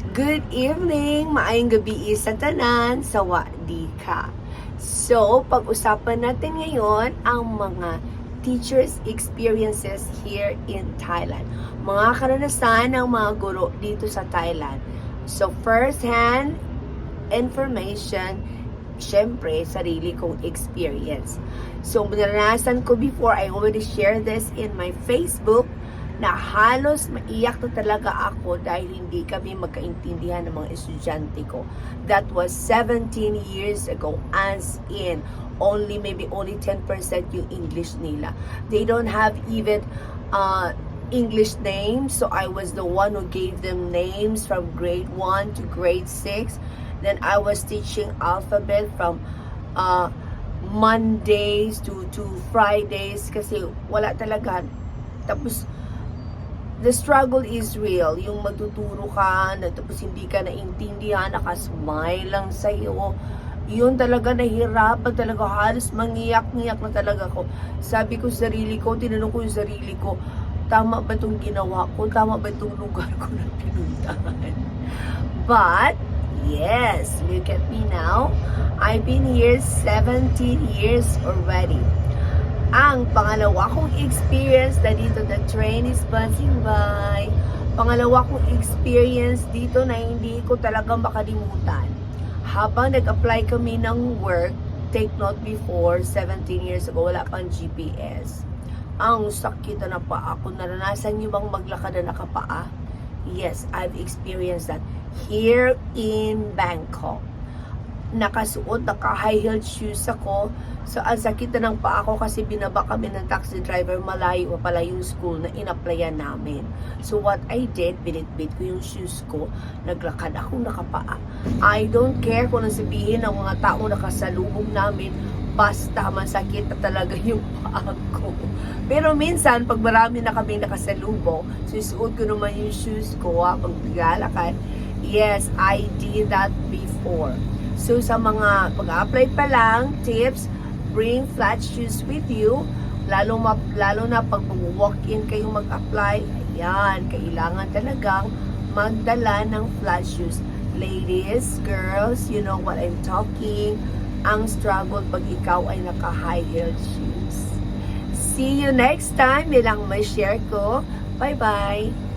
Good evening, maayong gabi sa tanan, sawadee ka. So, pag-usapan natin ngayon ang mga teachers' experiences here in Thailand. Mga karanasan ng mga guro dito sa Thailand. So, first-hand information, syempre, sarili kong experience. So, naranasan ko before, I already shared this in my Facebook, na halos maiyak na talaga ako dahil hindi kami magkaintindihan ng mga estudyante ko. That was 17 years ago, as in, maybe only 10% yung English nila. They don't have even English names, so I was the one who gave them names from grade 1 to grade 6. Then I was teaching alphabet from Mondays to Fridays kasi wala talaga. Tapos the struggle is real. Yung magtuturo ka, tapos hindi ka naintindihan, nakasmile lang sa'yo. Yun talaga, nahirapan talaga. Halos mangiyak-ngiyak na talaga ako. Sabi ko sa sarili ko, tinanong ko yung sarili ko, tama ba itong ginawa ko? Tama ba itong lugar ko na pinuntahan? But, yes, look at me now. I've been here 17 years already. Ang pangalawa kong experience na dito, the train is passing by. Pangalawa kong experience dito na hindi ko talaga makalimutan. Habang nag-apply kami ng work, take note before, 17 years ago, wala pang GPS. Ang sakit na paa ko. Naranasan niyo bang maglakad na nakapaa? Yes, I've experienced that. Here in Bangkok. Nakasuot, naka-high heel shoes ako. So, ang sakit na ng paa ko kasi binaba kami ng taxi driver, malayo pala yung school na in-applyan namin. So, what I did, binitbit ko yung shoes ko, naglakad ako nakapaa. I don't care kung sabihin ng mga tao nakasalubog namin, basta masakit na talaga yung paa ko. Pero minsan, pag marami na kami nakasalubong, susuot ko naman yung shoes ko pag naglalakad. Yes, I did that before. So, sa mga mag-apply pa lang, tips, bring flat shoes with you. Lalo na pag walk-in kayo mag-apply, ayan, kailangan talagang magdala ng flat shoes. Ladies, girls, you know what I'm talking. Ang struggle pag ikaw ay naka-high heel shoes. See you next time. Yan lang may share ko. Bye-bye.